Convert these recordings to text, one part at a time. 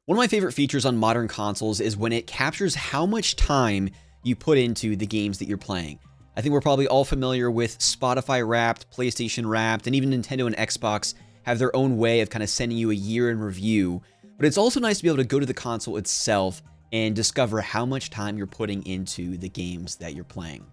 One of my favorite features on modern consoles is when it captures how much time you put into the games that you're playing. I think we're probably all familiar with Spotify Wrapped, PlayStation Wrapped, and even Nintendo and Xbox have their own way of kind of sending you a year in review. But it's also nice to be able to go to the console itself and discover how much time you're putting into the games that you're playing.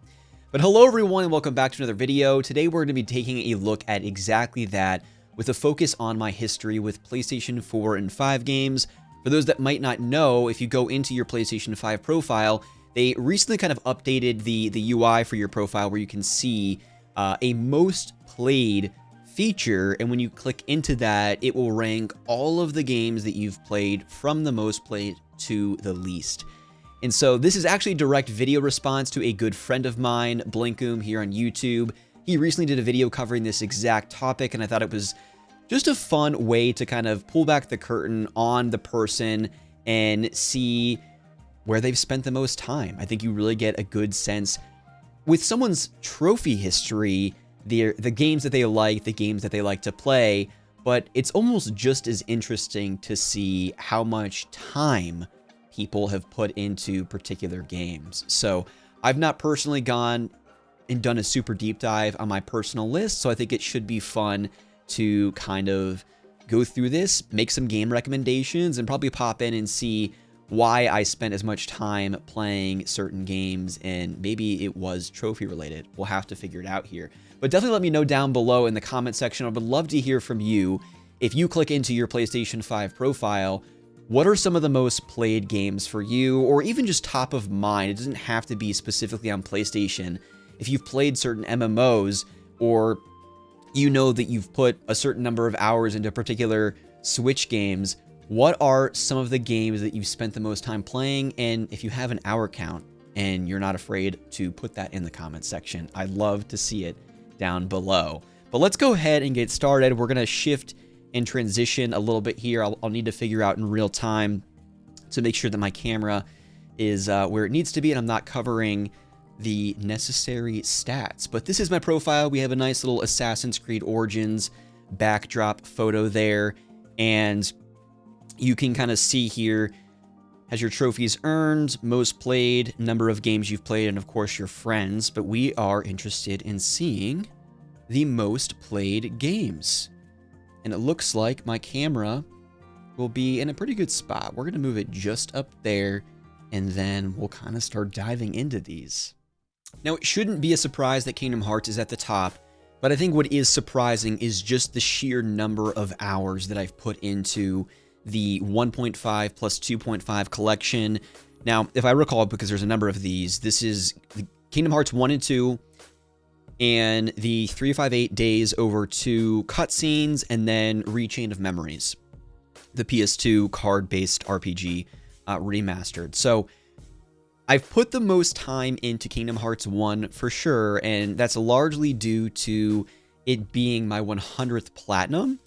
But hello everyone and welcome back to another video. Today we're going to be taking a look at exactly that with a focus on my history with PlayStation 4 and 5 games. For those that might not know, if you go into your PlayStation 5 profile, they recently kind of updated the UI for your profile where you can see a most played feature, and when you click into that, it will rank all of the games that you've played from the most played to the least. And so this is actually a direct video response to a good friend of mine, Blinkoom, here on YouTube. He recently did a video covering this exact topic, and I thought it was just a fun way to kind of pull back the curtain on the person and see where they've spent the most time. I think you really get a good sense with someone's trophy history, the games that they like, the games that they like to play, but it's almost just as interesting to see how much time people have put into particular games. So I've not personally gone and done a super deep dive on my personal list, so I think it should be fun to kind of go through this, make some game recommendations, and probably pop in and see why I spent as much time playing certain games, and maybe it was trophy related. We'll have to figure it out here. But definitely let me know down below in the comment section. I would love to hear from you. If you click into your PlayStation 5 profile, what are some of the most played games for you, or even just top of mind? It doesn't have to be specifically on PlayStation. If you've played certain MMOs, or you know that you've put a certain number of hours into particular Switch games, what are some of the games that you've spent the most time playing? And if you have an hour count and you're not afraid to put that in the comment section, I'd love to see it down below. But let's go ahead and get started. We're going to shift and transition a little bit here. I'll need to figure out in real time to make sure that my camera is where it needs to be and I'm not covering the necessary stats. But this is my profile. We have a nice little Assassin's Creed Origins backdrop photo there, and you can kind of see here has your trophies earned, most played, number of games you've played, and of course your friends. But we are interested in seeing the most played games, and it looks like my camera will be in a pretty good spot. We're going to move it just up there, and then we'll kind of start diving into these. Now, it shouldn't be a surprise that Kingdom Hearts is at the top, but I think what is surprising is just the sheer number of hours that I've put into the 1.5 plus 2.5 collection. Now, if I recall, because there's a number of these, this is the Kingdom Hearts 1 and 2, and the 358 Days Over 2 cutscenes, and then Rechain of Memories, the PS2 card-based RPG remastered. So I've put the most time into Kingdom Hearts 1 for sure, and that's largely due to it being my 100th platinum.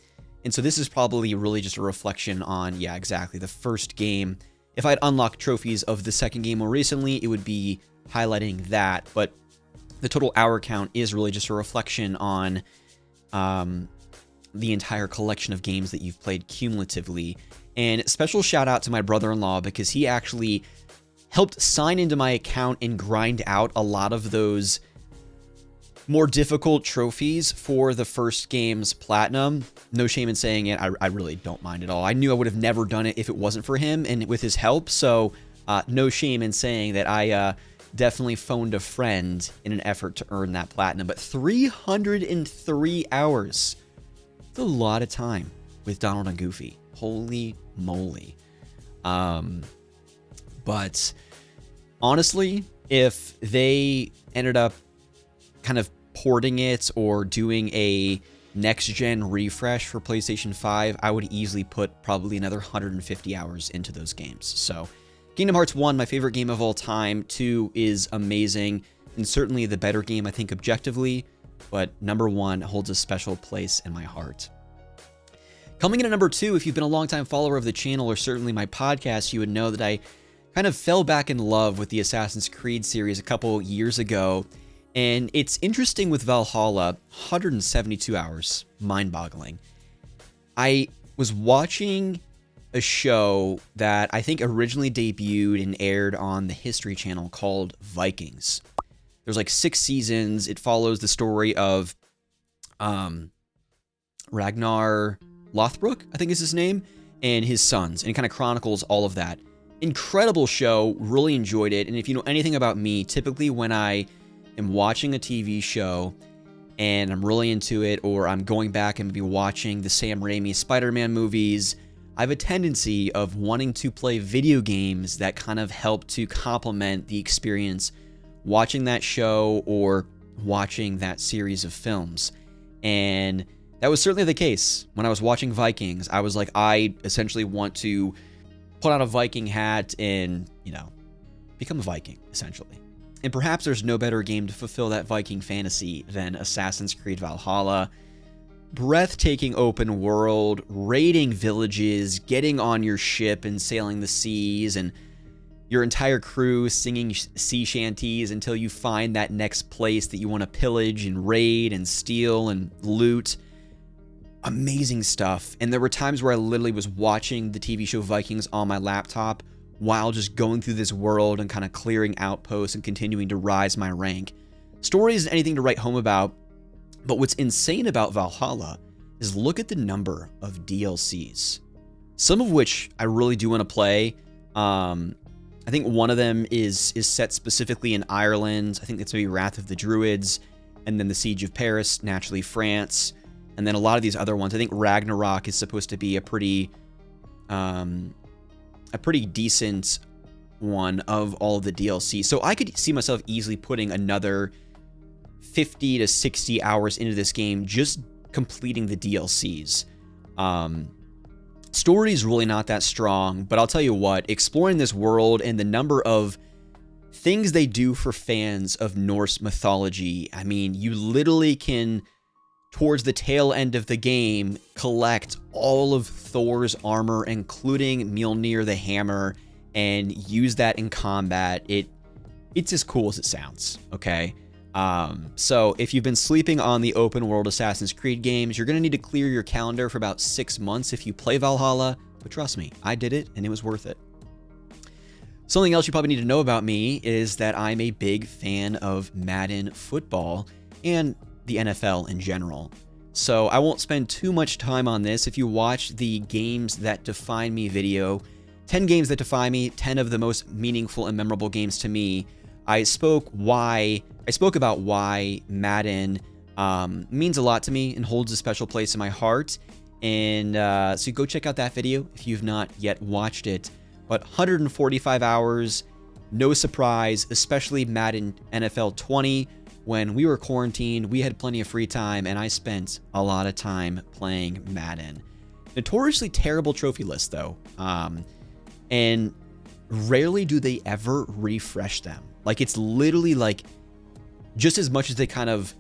And so this is probably really just a reflection on, yeah, exactly, the first game. If I'd unlocked trophies of the second game more recently, it would be highlighting that. But the total hour count is really just a reflection on the entire collection of games that you've played cumulatively. And special shout out to my brother-in-law, because he actually helped sign into my account and grind out a lot of those more difficult trophies for the first game's platinum. No shame in saying it, I really don't mind at all. I knew I would have never done it if it wasn't for him and with his help, so no shame in saying that I definitely phoned a friend in an effort to earn that platinum. But 303 hours, it's a lot of time with Donald and Goofy. Holy moly. But honestly, if they ended up kind of porting it or doing a next-gen refresh for PlayStation 5, I would easily put probably another 150 hours into those games. So Kingdom Hearts 1, my favorite game of all time. 2 is amazing, and certainly the better game, I think, objectively, but number 1 holds a special place in my heart. Coming in at number 2, if you've been a longtime follower of the channel or certainly my podcast, you would know that I kind of fell back in love with the Assassin's Creed series a couple years ago. And it's interesting with Valhalla, 172 hours, mind-boggling. I was watching a show that I think originally debuted and aired on the History Channel called Vikings. There's like 6 seasons. It follows the story of Ragnar Lothbrok, I think is his name, and his sons, and it kind of chronicles all of that. Incredible show, really enjoyed it. And if you know anything about me, typically when I am watching a TV show and I'm really into it, or I'm going back and be watching the Sam Raimi Spider-Man movies, I have a tendency of wanting to play video games that kind of help to complement the experience watching that show or watching that series of films. And that was certainly the case. When I was watching Vikings, I was like, I essentially want to put on a Viking hat and, you know, become a Viking, essentially. And perhaps there's no better game to fulfill that Viking fantasy than Assassin's Creed Valhalla. Breathtaking open world, raiding villages, getting on your ship and sailing the seas, and your entire crew singing sea shanties until you find that next place that you want to pillage and raid and steal and loot. Amazing stuff. And there were times where I literally was watching the TV show Vikings on my laptop while just going through this world and kind of clearing outposts and continuing to rise my rank. Story isn't anything to write home about, but what's insane about Valhalla is look at the number of DLCs. Some of which I really do want to play. I think one of them is set specifically in Ireland. I think it's maybe Wrath of the Druids, and then the Siege of Paris, naturally France. And then a lot of these other ones, I think Ragnarok is supposed to be a pretty decent one of all of the DLC. So I could see myself easily putting another 50 to 60 hours into this game, just completing the DLCs. Story is really not that strong, but I'll tell you what, exploring this world and the number of things they do for fans of Norse mythology, I mean, you literally can, towards the tail end of the game, collect all of Thor's armor, including Mjolnir the hammer, and use that in combat. It's as cool as it sounds, okay? So if you've been sleeping on the open world Assassin's Creed games, you're going to need to clear your calendar for about 6 months if you play Valhalla, but trust me, I did it and it was worth it. Something else you probably need to know about me is that I'm a big fan of Madden football and the NFL in general. So I won't spend too much time on this. If you watch the Games That Define Me video, 10 games that define me, 10 of the most meaningful and memorable games to me, I spoke about why Madden means a lot to me and holds a special place in my heart. And so go check out that video if you've not yet watched it. But 145 hours, no surprise, especially Madden NFL 20. When we were quarantined, we had plenty of free time, and I spent a lot of time playing Madden. Notoriously terrible trophy list, though. And rarely do they ever refresh them. Like, it's literally like, just as much as they kind of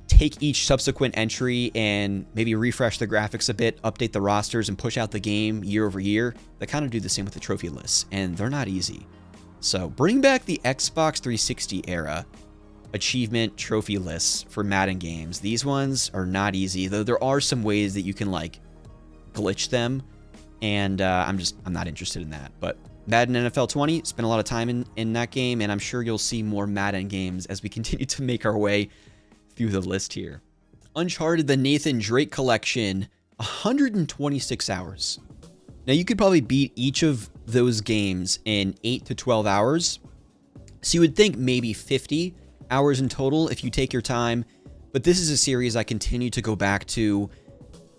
take each subsequent entry and maybe refresh the graphics a bit, update the rosters, and push out the game year over year, they kind of do the same with the trophy lists, and they're not easy. So bring back the Xbox 360 era achievement trophy lists for Madden games. These ones are not easy, though there are some ways that you can like glitch them, and I'm not interested in that. But Madden NFL 20, spent a lot of time in that game, and I'm sure you'll see more Madden games as we continue to make our way through the list here. Uncharted: The Nathan Drake Collection, 126 hours. Now you could probably beat each of those games in 8 to 12 hours. So you would think maybe 50 hours in total if you take your time, but this is a series I continue to go back to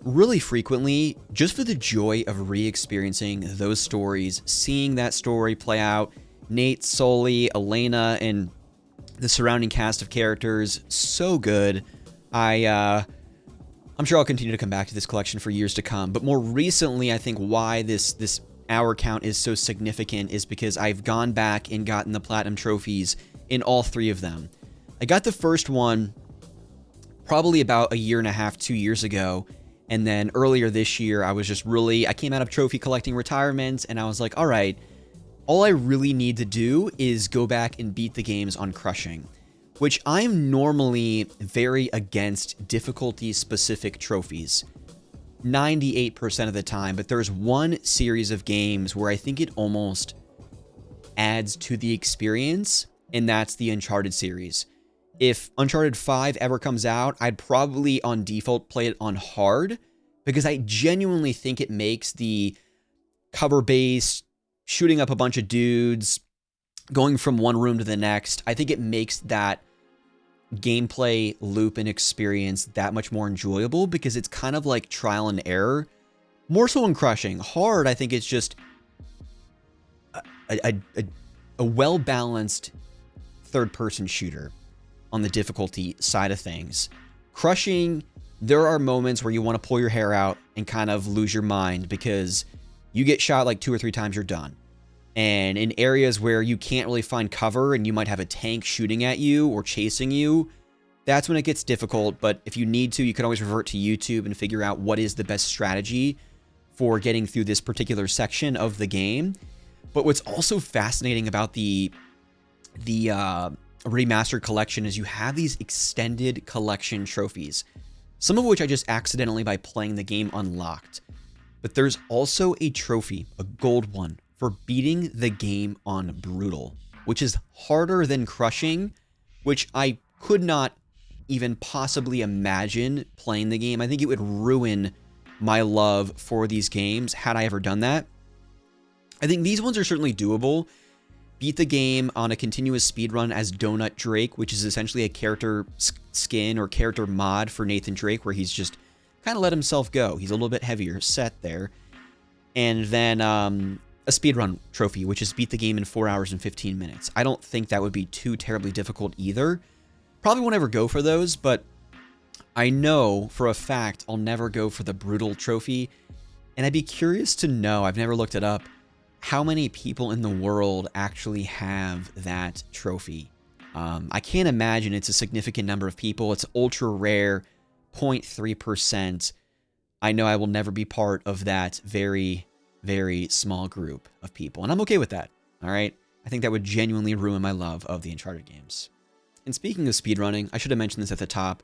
really frequently just for the joy of re-experiencing those stories, seeing that story play out. Nate, Sully, Elena, and the surrounding cast of characters, so good. I'm sure I'll continue to come back to this collection for years to come, but more recently, I think why this hour count is so significant is because I've gone back and gotten the platinum trophies in all 3 of them. I got the first one probably about a year and a half, 2 years ago, and then earlier this year, I came out of trophy collecting retirement, and I was like, all right, all I really need to do is go back and beat the games on crushing, which I'm normally very against difficulty-specific trophies. 98% of the time, but there's one series of games where I think it almost adds to the experience, and that's the Uncharted series. If Uncharted 5 ever comes out, I'd probably on default play it on hard, because I genuinely think it makes the cover-based, shooting up a bunch of dudes, going from one room to the next, I think it makes that gameplay loop and experience that much more enjoyable, because it's kind of like trial and error. More so in Crushing. Hard, I think it's just a well-balanced third-person shooter on the difficulty side of things. Crushing, there are moments where you want to pull your hair out and kind of lose your mind, because you get shot like 2 or 3 times, you're done. And in areas where you can't really find cover and you might have a tank shooting at you or chasing you, that's when it gets difficult. But if you need to, you can always revert to YouTube and figure out what is the best strategy for getting through this particular section of the game. But what's also fascinating about the remastered collection is you have these extended collection trophies, some of which I just accidentally by playing the game unlocked. But there's also a trophy, a gold one, for beating the game on Brutal, which is harder than Crushing, which I could not even possibly imagine playing the game. I think it would ruin my love for these games had I ever done that. I think these ones are certainly doable. Beat the game on a continuous speedrun as Donut Drake, which is essentially a character skin or character mod for Nathan Drake, where he's just kind of let himself go. He's a little bit heavier set there. And then a speedrun trophy, which is beat the game in 4 hours and 15 minutes. I don't think that would be too terribly difficult either. Probably won't ever go for those, but I know for a fact I'll never go for the Brutal trophy. And I'd be curious to know, I've never looked it up, how many people in the world actually have that trophy. I can't imagine it's a significant number of people. It's ultra rare, 0.3%. I know I will never be part of that very, very small group of people, and I'm okay with that, all right? I think that would genuinely ruin my love of the Uncharted games. And speaking of speedrunning, I should have mentioned this at the top.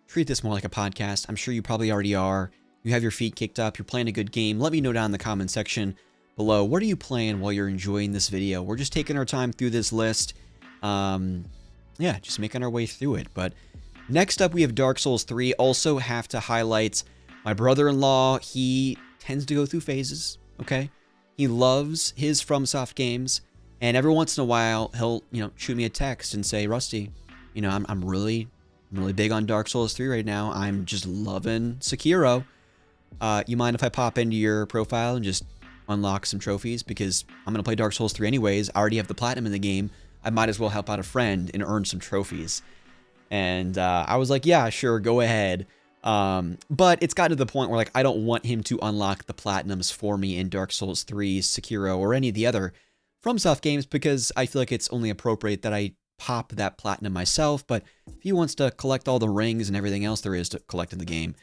Treat this more like a podcast. I'm sure you probably already are. You have your feet kicked up. You're playing a good game. Let me know down in the comment section below. What are you playing while you're enjoying this video? We're just taking our time through this list. Yeah, just making our way through it. But next up, we have Dark Souls 3. Also have to highlight my brother-in-law. He tends to go through phases, okay? He loves his FromSoft games. And every once in a while, he'll, shoot me a text and say, Rusty, I'm really big on Dark Souls 3 right now. I'm just loving Sekiro. You mind if I pop into your profile and just unlock some trophies? Because I'm going to play Dark Souls 3 anyways. I already have the platinum in the game. I might as well help out a friend and earn some trophies. And I was like, yeah, sure, go ahead. But it's gotten to the point where I don't want him to unlock the platinums for me in Dark Souls 3, Sekiro, or any of the other FromSoft games, because I feel like it's only appropriate that I pop that platinum myself. But if he wants to collect all the rings and everything else there is to collect in the game,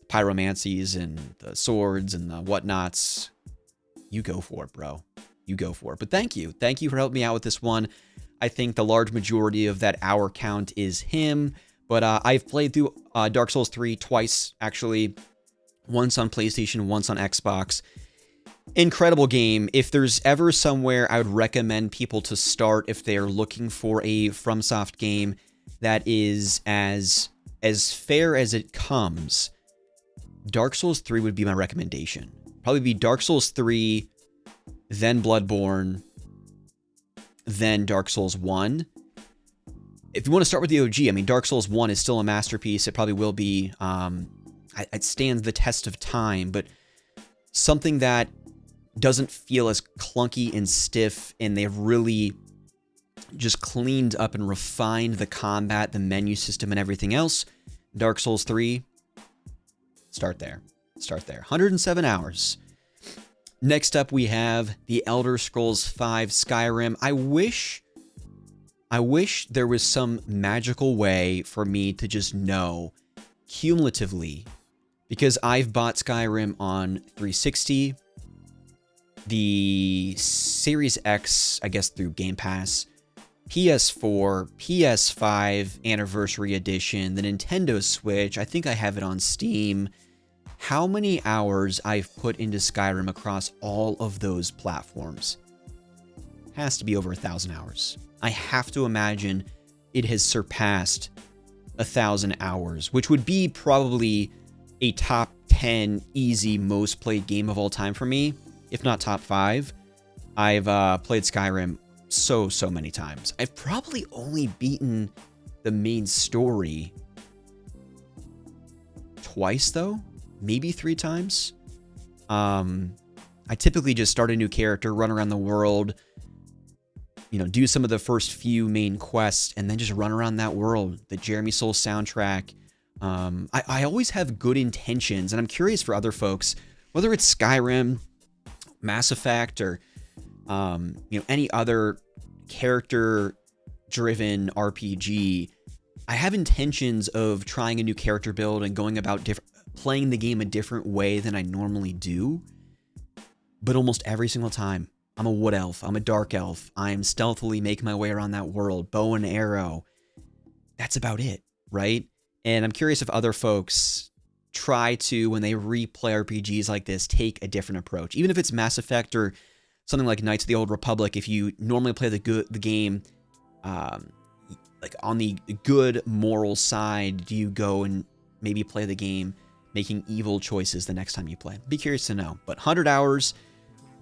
pyromancies and the swords and the whatnots, you go for it, bro. You go for it. But thank you. Thank you for helping me out with this one. I think the large majority of that hour count is him. But I've played through Dark Souls 3 twice, actually. Once on PlayStation, once on Xbox. Incredible game. If there's ever somewhere I would recommend people to start if they are looking for a FromSoft game that is as fair as it comes, Dark Souls 3 would be my recommendation. Probably be Dark Souls 3, then Bloodborne, then Dark Souls 1. If you want to start with the OG, I mean, Dark Souls 1 is still a masterpiece. It probably will be. It stands the test of time, but something that doesn't feel as clunky and stiff, and they've really just cleaned up and refined the combat, the menu system, and everything else. Dark Souls 3, start there. Start there. 107 hours. Next up, we have The Elder Scrolls V Skyrim. I wish there was some magical way for me to just know cumulatively, because I've bought Skyrim on 360, the Series X, I guess through Game Pass, PS4, PS5 Anniversary Edition, the Nintendo Switch. I think I have it on Steam. how many hours I've put into Skyrim across all of those platforms. Has to be over 1,000 hours. I have to imagine it has surpassed 1,000 hours, which would be probably a top 10 easy most played game of all time for me, if not top 5. I've played Skyrim so many times. I've probably only beaten the main story twice, though. Maybe 3 times. I typically just start a new character, run around the world, you know, do some of the first few main quests, and then just run around that world. The Jeremy Soule soundtrack. I always have good intentions, and I'm curious for other folks, whether it's Skyrim, Mass Effect, or you know, any other character-driven RPG. I have intentions of trying a new character build and going about playing the game a different way than I normally do. But almost every single time, I'm a wood elf, I'm a dark elf, I'm stealthily making my way around that world, bow and arrow. That's about it, right? And I'm curious if other folks try to, when they replay RPGs like this, take a different approach. Even if it's Mass Effect or something like Knights of the Old Republic, if you normally play the game like on the good moral side, do you go and maybe play the game making evil choices the next time you play? Be curious to know. But 100 hours,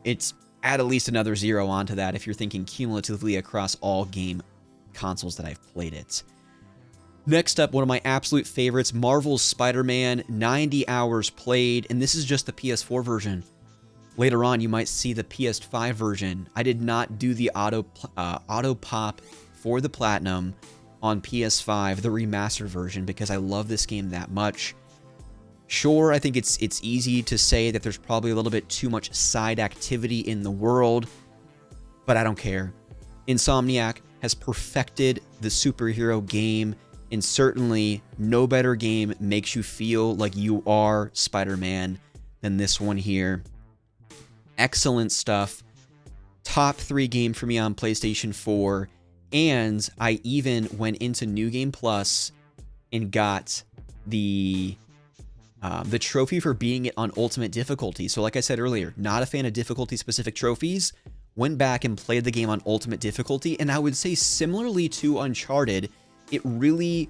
it's add at least another 0 onto that if you're thinking cumulatively across all game consoles that I've played it. Next up, one of my absolute favorites, Marvel's Spider-Man, 90 hours played, and this is just the PS4 version. Later on, you might see the PS5 version. I did not do the auto pop for the Platinum on PS5, the remastered version, because I love this game that much. Sure, I think it's easy to say that there's probably a little bit too much side activity in the world, but I don't care. Insomniac has perfected the superhero game, and certainly no better game makes you feel like you are Spider-Man than this one here. Excellent stuff. Top 3 game for me on PlayStation 4, and I even went into New Game Plus and got the trophy for beating it on ultimate difficulty. So like I said earlier, not a fan of difficulty specific trophies. Went back and played the game on ultimate difficulty, and I would say similarly to Uncharted, it really,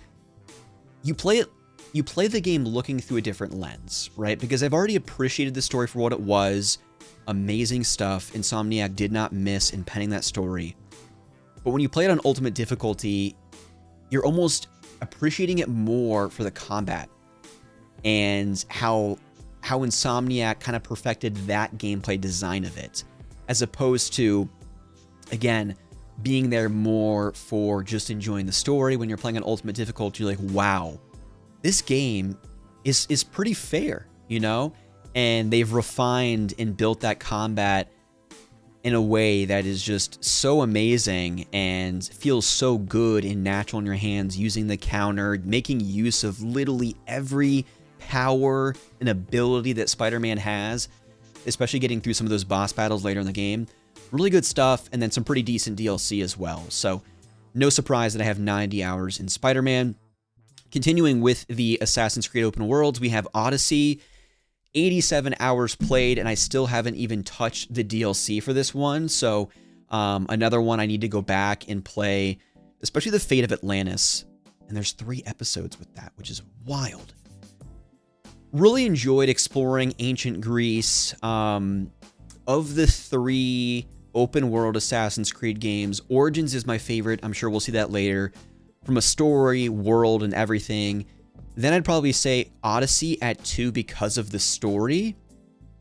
you play the game looking through a different lens, right? Because I've already appreciated the story for what it was. Amazing stuff. Insomniac did not miss in penning that story. But when you play it on ultimate difficulty, you're almost appreciating it more for the combat and how Insomniac kind of perfected that gameplay design of it, as opposed to, again, being there more for just enjoying the story. When you're playing on ultimate difficulty, you're like, wow, this game is pretty fair, you know? And they've refined and built that combat in a way that is just so amazing and feels so good and natural in your hands, using the counter, making use of literally every power and ability that Spider-Man has, especially getting through some of those boss battles later in the game. Really good stuff, and then some pretty decent DLC as well. So no surprise that I have 90 hours in Spider-Man. Continuing with the Assassin's Creed open worlds, we have Odyssey, 87 hours played, and I still haven't even touched the DLC for this one. So another one I need to go back and play, especially the Fate of Atlantis. And there's 3 episodes with that, which is wild. Really enjoyed exploring ancient Greece. Of the 3 open world Assassin's Creed games, Origins is my favorite. I'm sure we'll see that later. From a story, world, and everything. Then I'd probably say Odyssey at 2 because of the story.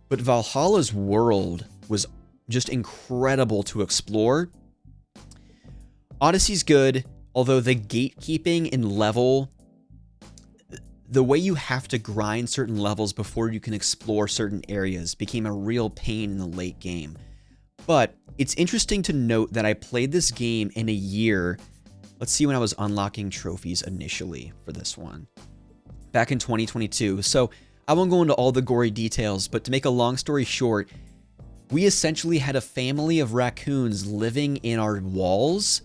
But Valhalla's world was just incredible to explore. Odyssey's good, although the gatekeeping and level, the way you have to grind certain levels before you can explore certain areas became a real pain in the late game. But it's interesting to note that I played this game in a year. Let's see when I was unlocking trophies initially for this one. Back in 2022. So I won't go into all the gory details, but to make a long story short, we essentially had a family of raccoons living in our walls.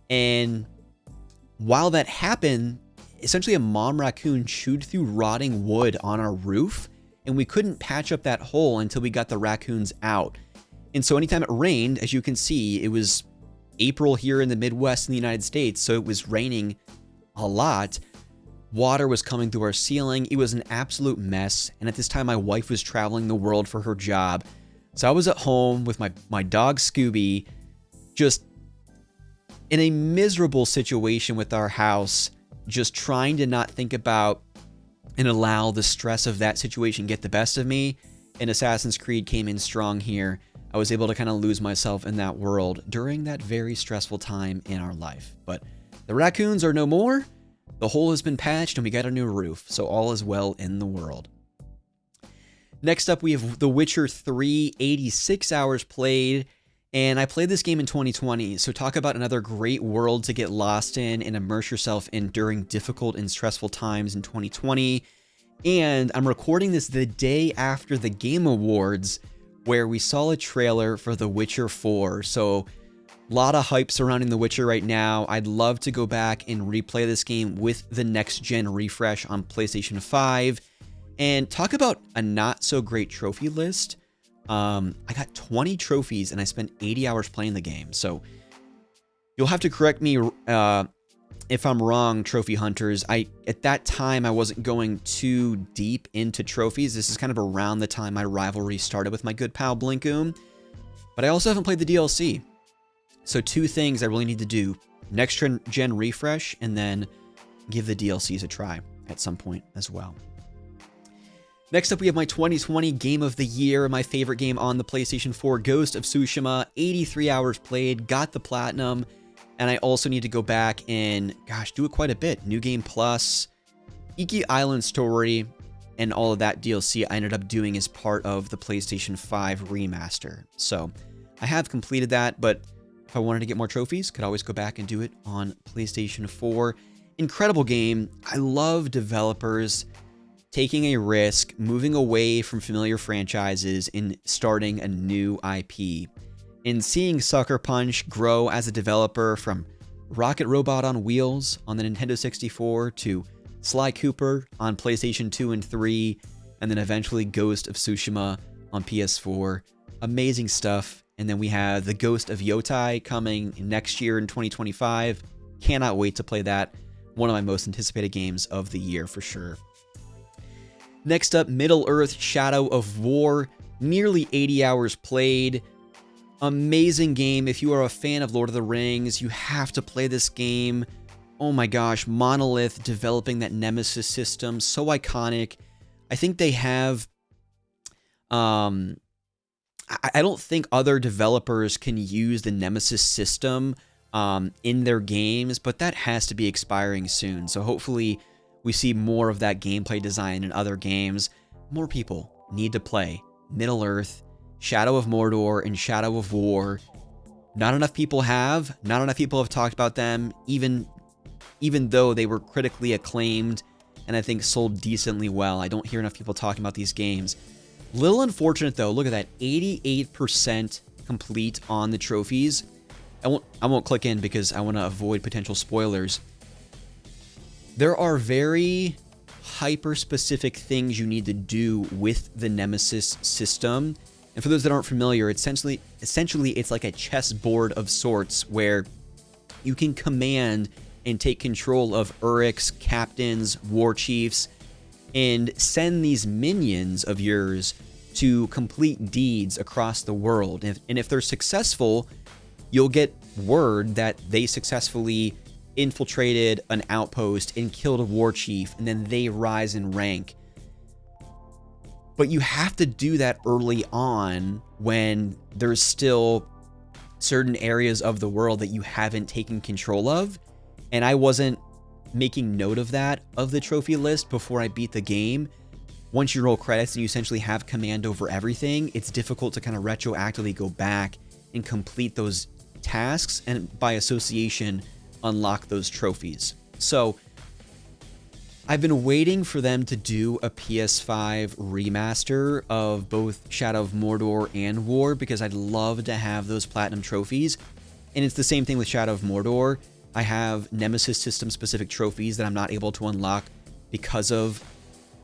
And while that happened, essentially a mom raccoon chewed through rotting wood on our roof and we couldn't patch up that hole until we got the raccoons out. And so anytime it rained, as you can see, it was April here in the Midwest in the United States, so it was raining a lot. Water was coming through our ceiling. It was an absolute mess. And at this time, my wife was traveling the world for her job. So I was at home with my dog Scooby, just in a miserable situation with our house, just trying to not think about and allow the stress of that situation get the best of me. And Assassin's Creed came in strong here. I was able to kind of lose myself in that world during that very stressful time in our life. But the raccoons are no more. The hole has been patched and we got a new roof. So all is well in the world. Next up, we have The Witcher 3, 86 hours played. And I played this game in 2020. So talk about another great world to get lost in and immerse yourself in during difficult and stressful times in 2020. And I'm recording this the day after the Game Awards, where we saw a trailer for The Witcher 4. So a lot of hype surrounding The Witcher right now. I'd love to go back and replay this game with the next gen refresh on PlayStation 5 and talk about a not so great trophy list. I got 20 trophies and I spent 80 hours playing the game. So you'll have to correct me if I'm wrong, trophy hunters. At that time, I wasn't going too deep into trophies. This is kind of around the time my rivalry started with my good pal Blinkoom. But I also haven't played the DLC. So 2 things I really need to do. Next gen refresh, and then give the DLCs a try at some point as well. Next up, we have my 2020 Game of the Year, my favorite game on the PlayStation 4, Ghost of Tsushima. 83 hours played, got the platinum. And I also need to go back and, gosh, do it quite a bit. New Game Plus, Iki Island Story, and all of that DLC I ended up doing as part of the PlayStation 5 remaster. So I have completed that, but if I wanted to get more trophies, could always go back and do it on PlayStation 4. Incredible game. I love developers taking a risk, moving away from familiar franchises and starting a new IP. And seeing Sucker Punch grow as a developer from Rocket Robot on Wheels on the Nintendo 64 to Sly Cooper on PlayStation 2 and 3, and then eventually Ghost of Tsushima on PS4. Amazing stuff. And then we have The Ghost of Yotai coming next year in 2025. Cannot wait to play that. One of my most anticipated games of the year for sure. Next up, Middle-earth: Shadow of War. Nearly 80 hours played. Amazing game. If you are a fan of Lord of the Rings, you have to play this game. Oh my gosh, Monolith developing that Nemesis system, so iconic. I think they have... I don't think other developers can use the Nemesis system in their games, but that has to be expiring soon. So hopefully we see more of that gameplay design in other games. More people need to play Middle-earth, Shadow of Mordor, and Shadow of War. Not enough people have. Not enough people have talked about them, even though they were critically acclaimed and I think sold decently well. I don't hear enough people talking about these games. Little unfortunate though. Look at that, 88% complete on the trophies. I won't click in because I want to avoid potential spoilers. There are very hyper-specific things you need to do with the Nemesis system. And for those that aren't familiar, essentially it's like a chessboard of sorts where you can command and take control of Urix, captains, war chiefs, and send these minions of yours to complete deeds across the world. And if they're successful, you'll get word that they successfully infiltrated an outpost and killed a war chief, and then they rise in rank. But you have to do that early on when there's still certain areas of the world that you haven't taken control of. And I wasn't making note of that, of the trophy list, before I beat the game. Once you roll credits and you essentially have command over everything, it's difficult to kind of retroactively go back and complete those tasks, and by association, unlock those trophies. So I've been waiting for them to do a PS5 remaster of both Shadow of Mordor and War, because I'd love to have those platinum trophies. And it's the same thing with Shadow of Mordor. I have Nemesis system specific trophies that I'm not able to unlock because of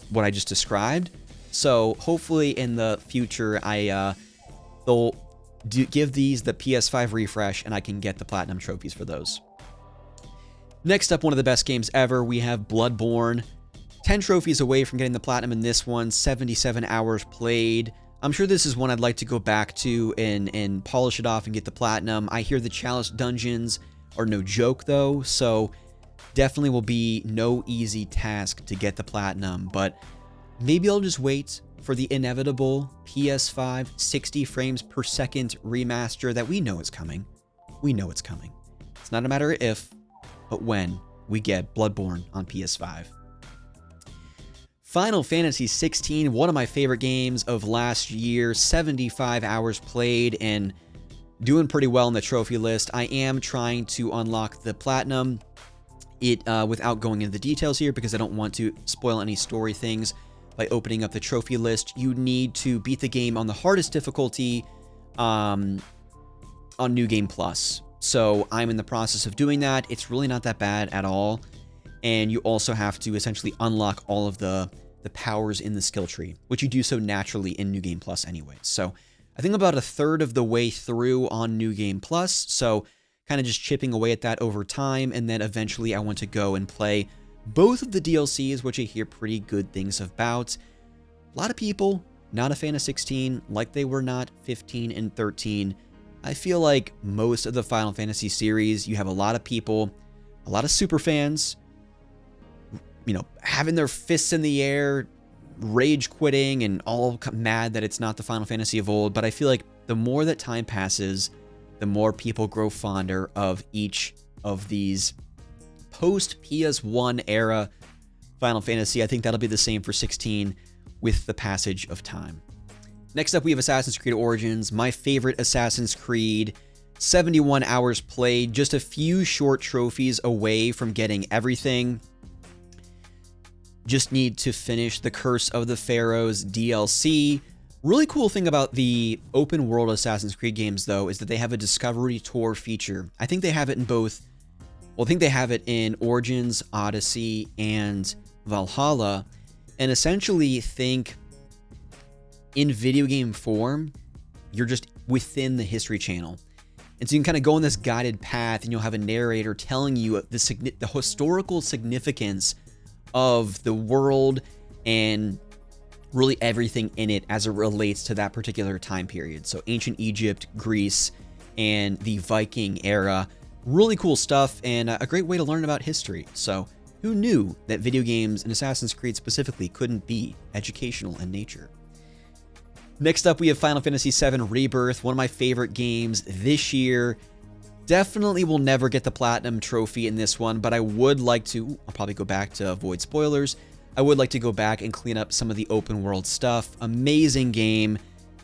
what I just described. So hopefully in the future, they'll give these the PS5 refresh, and I can get the Platinum trophies for those. Next up, one of the best games ever, we have Bloodborne. 10 trophies away from getting the Platinum in this one, 77 hours played. I'm sure this is one I'd like to go back to and polish it off and get the Platinum. I hear the Chalice dungeons are no joke though, so definitely will be no easy task to get the Platinum, but maybe I'll just wait for the inevitable PS5 60 frames per second remaster that we know is coming. We know it's coming. It's not a matter of if, but when we get Bloodborne on PS5. Final Fantasy 16, one of my favorite games of last year, 75 hours played and doing pretty well in the trophy list. I am trying to unlock the Platinum without going into the details here because I don't want to spoil any story things by opening up the trophy list. You need to beat the game on the hardest difficulty on New Game Plus. So I'm in the process of doing that. It's really not that bad at all. And you also have to essentially unlock all of the powers in the skill tree, which you do so naturally in New Game Plus anyway. So I think about a third of the way through on New Game Plus. So kind of just chipping away at that over time. And then eventually I want to go and play both of the DLCs, which I hear pretty good things about. A lot of people not a fan of 16, like they were not 15 and 13. I feel like most of the Final Fantasy series, you have a lot of people, a lot of super fans, you know, having their fists in the air, rage quitting, and all mad that it's not the Final Fantasy of old. But I feel like the more that time passes, the more people grow fonder of each of these post PS1 era Final Fantasy. I think that'll be the same for 16 with the passage of time. Next up, we have Assassin's Creed Origins, my favorite Assassin's Creed. 71 hours played, just a few short trophies away from getting everything. Just need to finish the Curse of the Pharaohs DLC. Really cool thing about the open world Assassin's Creed games, though, is that they have a Discovery Tour feature. I think they have it in both. Well, I think they have it in Origins, Odyssey, and Valhalla. And essentially, think in video game form, you're just within the History Channel. And so you can kind of go on this guided path, and you'll have a narrator telling you the historical significance of the world and really everything in it as it relates to that particular time period. So ancient Egypt, Greece, and the Viking era. Really cool stuff and a great way to learn about history. So who knew that video games and Assassin's Creed specifically couldn't be educational in nature? Next up, we have Final Fantasy VII Rebirth, one of my favorite games this year. Definitely will never get the Platinum trophy in this one, but I would like to, I'll probably go back to avoid spoilers. I would like to go back and clean up some of the open world stuff. Amazing game.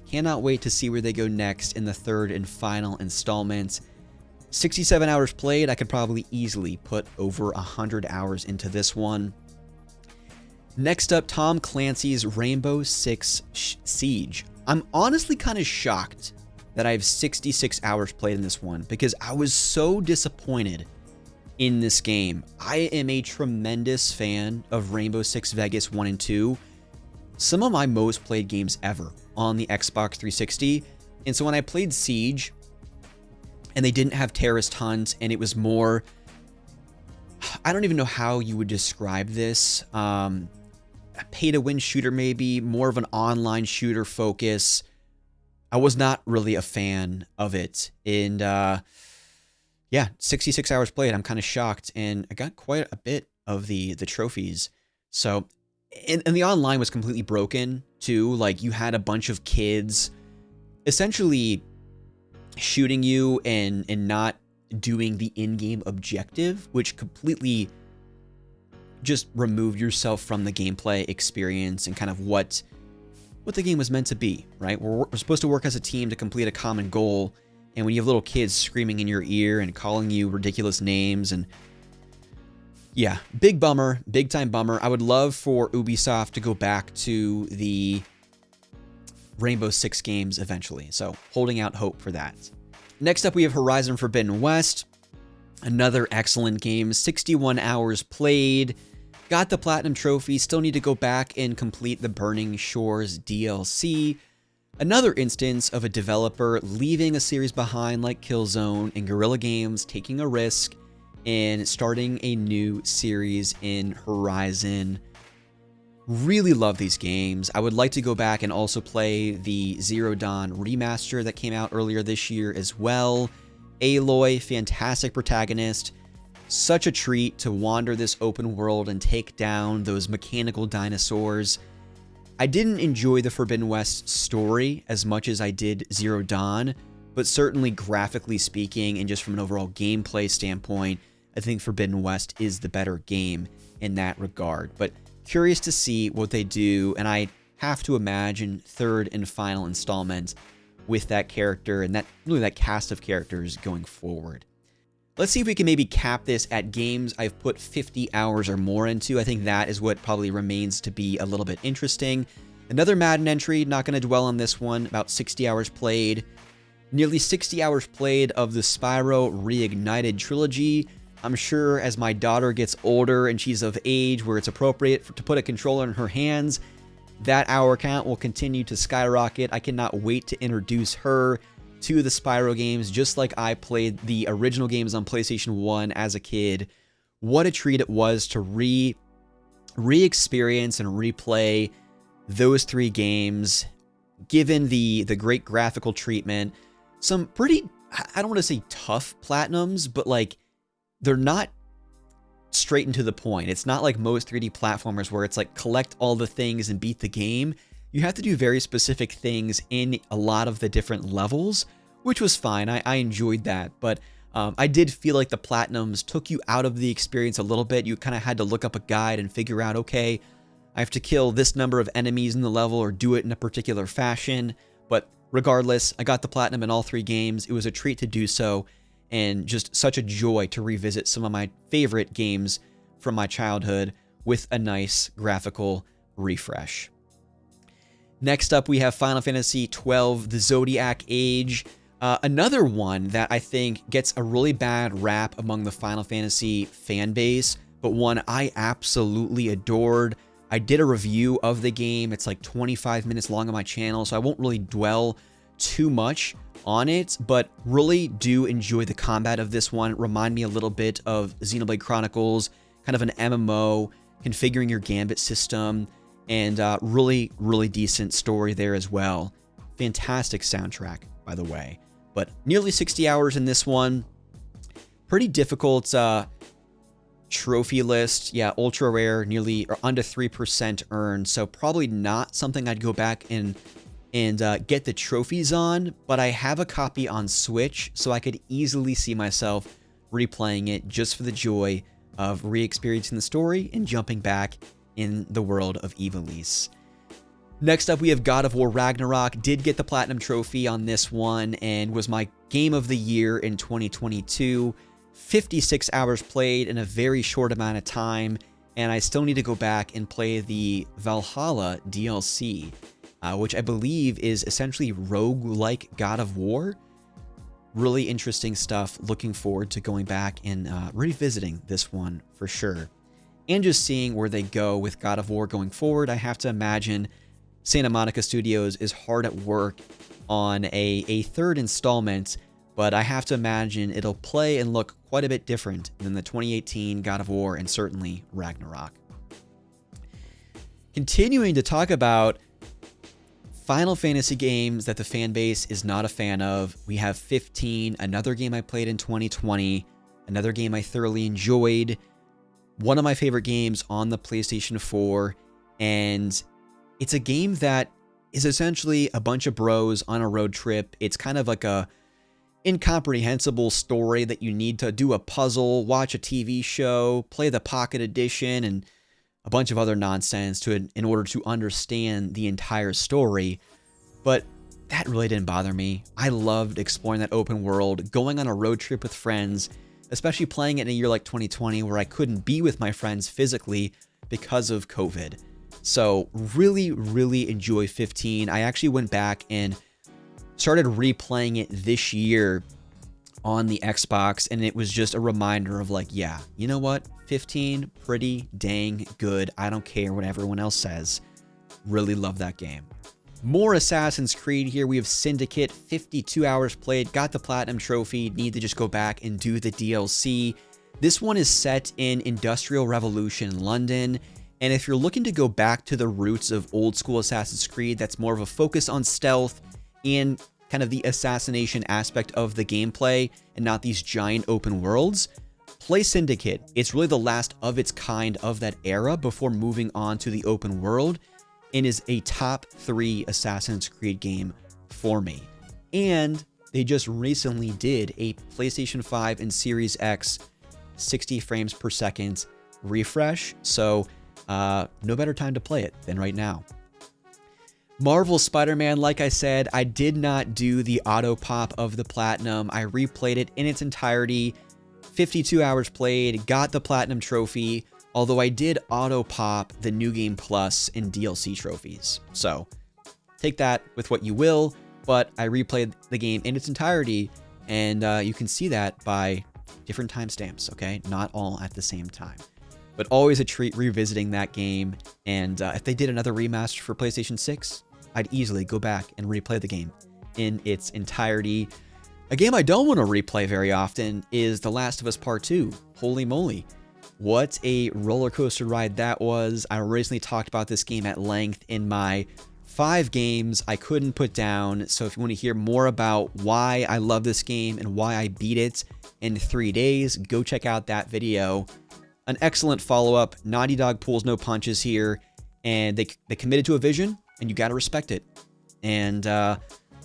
Cannot wait to see where they go next in the third and final installment. 67 hours played. I could probably easily put over 100 hours into this one. Next up, Tom Clancy's Rainbow Six Siege. I'm honestly kind of shocked that I have 66 hours played in this one because I was so disappointed in this game. I am a tremendous fan of Rainbow Six Vegas 1 and 2. Some of my most played games ever on the Xbox 360. And so when I played Siege and they didn't have Terrorist Hunt and it was more, I don't even know how you would describe this. A pay-to-win shooter maybe, more of an online shooter focus. I was not really a fan of it. And yeah, 66 hours played. I'm kind of shocked. And I got quite a bit of the trophies. So, and the online was completely broken too. Like you had a bunch of kids essentially shooting you and not doing the in-game objective, which completely just removed yourself from the gameplay experience and kind of what the game was meant to be, right? We're supposed to work as a team to complete a common goal, and when you have little kids screaming in your ear and calling you ridiculous names, and yeah, big bummer, big time bummer. I would love for Ubisoft to go back to the Rainbow Six games eventually, so holding out hope for that. Next up, we have Horizon Forbidden West. Another excellent game, 61 hours played. Got the Platinum Trophy, still need to go back and complete the Burning Shores DLC. Another instance of a developer leaving a series behind like Killzone and Guerrilla Games taking a risk and starting a new series in Horizon. Really love these games. I would like to go back and also play the Zero Dawn remaster that came out earlier this year as well. Aloy, fantastic protagonist. Such a treat to wander this open world and take down those mechanical dinosaurs. I didn't enjoy the Forbidden West story as much as I did Zero Dawn, but certainly graphically speaking and just from an overall gameplay standpoint, I think Forbidden West is the better game in that regard. But curious to see what they do, and I have to imagine third and final installment with that character and that cast of characters going forward. Let's see if we can maybe cap this at games I've put 50 hours or more into. I think that is what probably remains to be a little bit interesting. Another Madden entry, not going to dwell on this one, about 60 hours played. Nearly 60 hours played of the Spyro Reignited trilogy. I'm sure as my daughter gets older and she's of age where it's appropriate to put a controller in her hands, that hour count will continue to skyrocket. I cannot wait to introduce her to the Spyro games, just like I played the original games on PlayStation 1 as a kid. What a treat it was to re-experience and replay those three games, given the great graphical treatment. Some pretty, I don't want to say tough platinums, but like they're not straight and to the point. It's not like most 3D platformers where it's like collect all the things and beat the game. You have to do very specific things in a lot of the different levels, which was fine. I enjoyed that, but I did feel like the platinums took you out of the experience a little bit. You kind of had to look up a guide and figure out, okay, I have to kill this number of enemies in the level or do it in a particular fashion. But regardless, I got the platinum in all three games. It was a treat to do so, and just such a joy to revisit some of my favorite games from my childhood with a nice graphical refresh. Next up, we have Final Fantasy XII, The Zodiac Age. Another one that I think gets a really bad rap among the Final Fantasy fan base, but one I absolutely adored. I did a review of the game. It's like 25 minutes long on my channel, so I won't really dwell too much on it, but really do enjoy the combat of this one. Remind me a little bit of Xenoblade Chronicles, kind of an MMO, configuring your gambit system, and really, really decent story there as well. Fantastic soundtrack, by the way. But nearly 60 hours in this one. Pretty difficult trophy list. Yeah, ultra rare, nearly or under 3% earned. So probably not something I'd go back and get the trophies on. But I have a copy on Switch, so I could easily see myself replaying it just for the joy of re-experiencing the story and jumping back in the world of Ivalice. Next up, we have God of War Ragnarok. Did get the Platinum Trophy on this one and was my game of the year in 2022. 56 hours played in a very short amount of time, and I still need to go back and play the Valhalla DLC, which I believe is essentially roguelike God of War. Really interesting stuff. Looking forward to going back and revisiting this one for sure. And just seeing where they go with God of War going forward. I have to imagine Santa Monica Studios is hard at work on a third installment, but I have to imagine it'll play and look quite a bit different than the 2018 God of War and certainly Ragnarok. Continuing to talk about Final Fantasy games that the fan base is not a fan of, we have 15, another game I played in 2020, another game I thoroughly enjoyed, one of my favorite games on the PlayStation 4, and it's a game that is essentially a bunch of bros on a road trip. It's kind of like a incomprehensible story that you need to do a puzzle, watch a TV show, play the Pocket Edition, and a bunch of other nonsense in order to understand the entire story. But that really didn't bother me. I loved exploring that open world, going on a road trip with friends, especially playing it in a year like 2020 where I couldn't be with my friends physically because of COVID. So really, really enjoy 15. I actually went back and started replaying it this year on the Xbox, and it was just a reminder of like, yeah, you know what? 15, pretty dang good. I don't care what everyone else says. Really love that game. More Assassin's Creed here. We have Syndicate, 52 hours played, got the Platinum Trophy, need to just go back and do the DLC. This one is set in Industrial Revolution London, and if you're looking to go back to the roots of old school Assassin's Creed, that's more of a focus on stealth and kind of the assassination aspect of the gameplay and not these giant open worlds, play Syndicate. It's really the last of its kind of that era before moving on to the open world, and is a top 3 Assassin's Creed game for me. And they just recently did a PlayStation 5 and Series X 60 frames per second refresh, so no better time to play it than right now. Marvel Spider-Man, like I said, I did not do the auto pop of the Platinum. I replayed it in its entirety, 52 hours played, got the Platinum Trophy, although I did auto pop the New Game Plus and DLC trophies. So take that with what you will, but I replayed the game in its entirety, and you can see that by different timestamps, okay? Not all at the same time. But always a treat revisiting that game, and if they did another remaster for PlayStation 6, I'd easily go back and replay the game in its entirety. A game I don't want to replay very often is The Last of Us Part 2. Holy moly. What a roller coaster ride that was. I recently talked about this game at length in my 5 games I couldn't put down. So if you want to hear more about why I love this game and why I beat it in 3 days, go check out that video. An excellent follow-up. Naughty Dog pulls no punches here, and they committed to a vision, and you got to respect it. And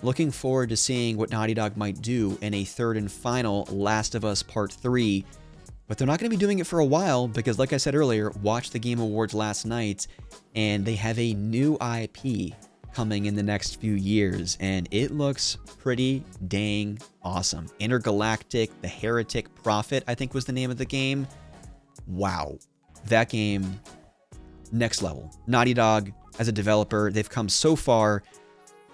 looking forward to seeing what Naughty Dog might do in a third and final Last of Us Part 3. But they're not going to be doing it for a while because, like I said earlier, watched the Game Awards last night, and they have a new IP coming in the next few years, and it looks pretty dang awesome. Intergalactic, The Heretic Prophet, I think was the name of the game. Wow. That game, next level. Naughty Dog, as a developer, they've come so far.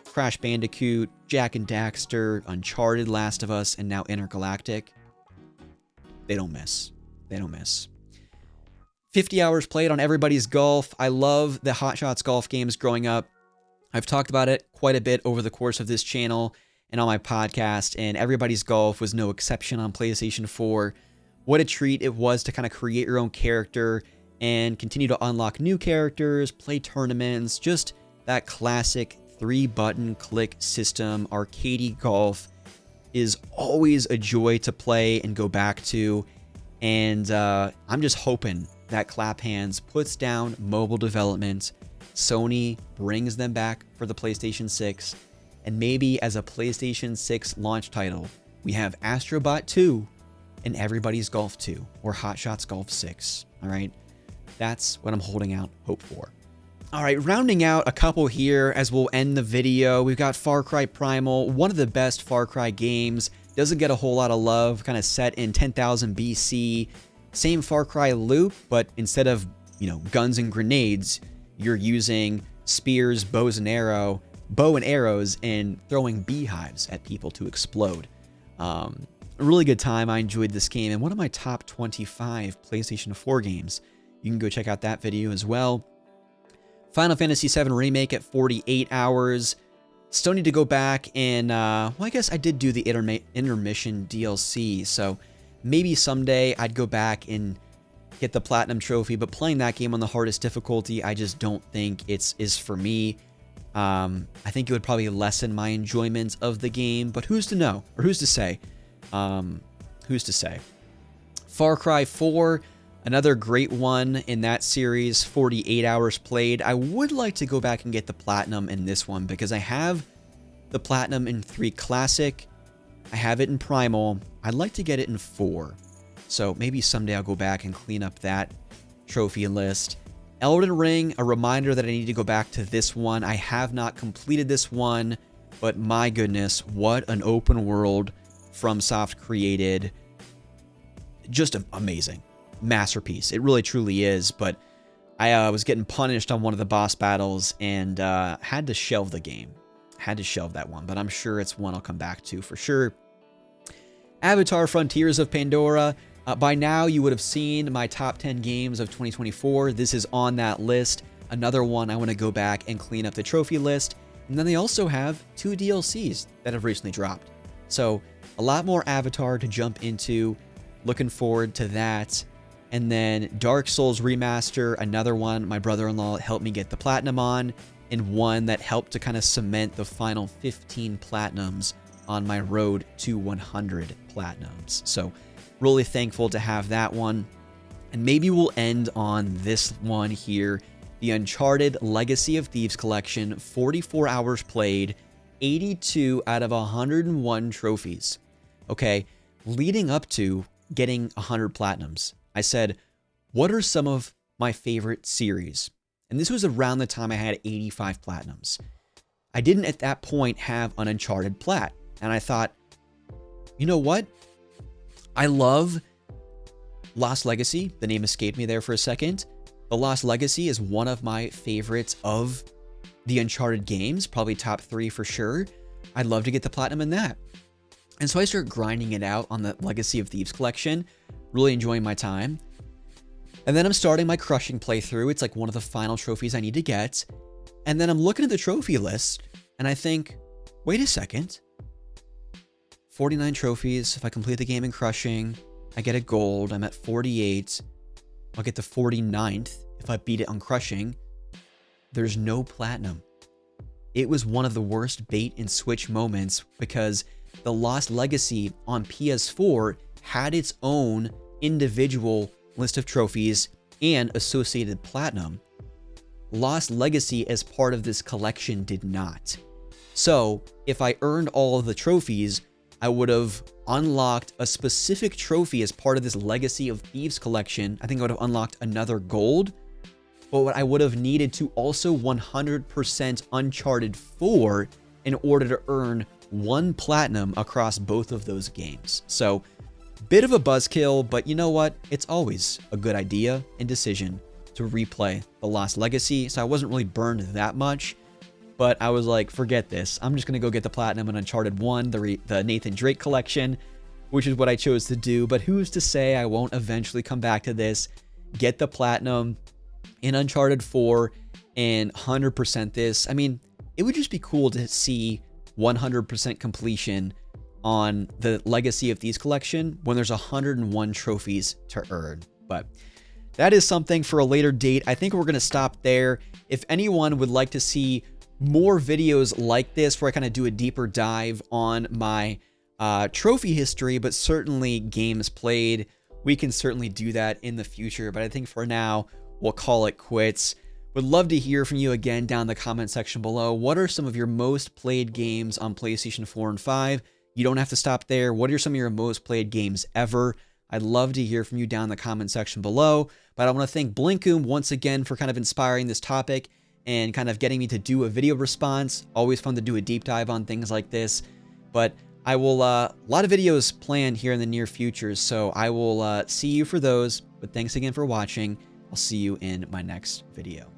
Crash Bandicoot, Jak and Daxter, Uncharted, Last of Us, and now Intergalactic. They don't miss. They don't miss. 50 hours played on Everybody's Golf. I love the Hot Shots golf games growing up. I've talked about it quite a bit over the course of this channel and on my podcast, and Everybody's Golf was no exception on PlayStation 4. What a treat it was to kind of create your own character and continue to unlock new characters, play tournaments, just that classic 3-button click system. Arcadey golf is always a joy to play and go back to, and I'm just hoping that Clap Hands puts down mobile development, Sony brings them back for the PlayStation 6, and maybe as a PlayStation 6 launch title, we have Astrobot 2 and Everybody's Golf 2, or Hot Shots Golf 6, all right? That's what I'm holding out hope for. All right, rounding out a couple here as we'll end the video. We've got Far Cry Primal, one of the best Far Cry games. Doesn't get a whole lot of love, kind of set in 10,000 BC. Same Far Cry loop, but instead of, guns and grenades, you're using spears, bow and arrows, and throwing beehives at people to explode. A really good time. I enjoyed this game, and one of my top 25 PlayStation 4 games. You can go check out that video as well. Final Fantasy VII Remake at 48 hours. Still need to go back and, well, I guess I did do the intermission DLC, so maybe someday I'd go back and get the Platinum Trophy, but playing that game on the hardest difficulty, I just don't think is for me. I think it would probably lessen my enjoyment of the game, but who's to know? Or who's to say? Who's to say? Far Cry 4, another great one in that series, 48 hours played. I would like to go back and get the Platinum in this one because I have the Platinum in 3 Classic. I have it in Primal. I'd like to get it in 4. So maybe someday I'll go back and clean up that trophy list. Elden Ring, a reminder that I need to go back to this one. I have not completed this one, but my goodness, what an open world FromSoft created. Just amazing. Masterpiece. It really truly is, but I was getting punished on one of the boss battles and had to shelve the game. Had to shelve that one, but I'm sure it's one I'll come back to for sure. Avatar Frontiers of Pandora. By now, you would have seen my top 10 games of 2024. This is on that list. Another one I want to go back and clean up the trophy list. And then they also have 2 DLCs that have recently dropped. So a lot more Avatar to jump into. Looking forward to that. And then Dark Souls Remaster, another one my brother-in-law helped me get the platinum on, and one that helped to kind of cement the final 15 platinums on my road to 100 platinums. So really thankful to have that one. And maybe we'll end on this one here, the Uncharted Legacy of Thieves Collection, 44 hours played, 82 out of 101 trophies. Okay, leading up to getting 100 platinums, I said, what are some of my favorite series? And this was around the time I had 85 platinums. I didn't at that point have an Uncharted plat. And I thought, you know what? I love Lost Legacy. The name escaped me there for a second. The Lost Legacy is one of my favorites of the Uncharted games, probably top 3 for sure. I'd love to get the platinum in that. And so I started grinding it out on the Legacy of Thieves collection, really enjoying my time. And then I'm starting my crushing playthrough. It's like one of the final trophies I need to get. And then I'm looking at the trophy list and I think, wait a second. 49 trophies. If I complete the game in crushing, I get a gold. I'm at 48. I'll get the 49th if I beat it on crushing. There's no platinum. It was one of the worst bait and switch moments because the Lost Legacy on PS4 had its own individual list of trophies and associated platinum. Lost Legacy as part of this collection did not. So if I earned all of the trophies, I would have unlocked a specific trophy as part of this Legacy of Thieves collection. I think I would have unlocked another gold, but what I would have needed to also 100% Uncharted 4 in order to earn 1 platinum across both of those games. So, bit of a buzzkill, but you know what? It's always a good idea and decision to replay the Lost Legacy, so I wasn't really burned that much. But I was like, forget this. I'm just going to go get the platinum in Uncharted 1, the Nathan Drake collection, which is what I chose to do. But who's to say I won't eventually come back to this, get the platinum in Uncharted 4, and 100% this. I mean, it would just be cool to see 100% completion on the Legacy of Thieves collection when there's 101 trophies to earn. But that is something for a later date. I think we're going to stop there. If anyone would like to see more videos like this where I kind of do a deeper dive on my trophy history, but certainly games played, we can certainly do that in the future. But I think for now, we'll call it quits. Would love to hear from you again down in the comment section below. What are some of your most played games on PlayStation 4 and 5? You don't have to stop there. What are some of your most played games ever? I'd love to hear from you down in the comment section below. But I want to thank Blinkoom once again for kind of inspiring this topic and kind of getting me to do a video response. Always fun to do a deep dive on things like this. But I will, a lot of videos planned here in the near future, so I will see you for those. But thanks again for watching. I'll see you in my next video.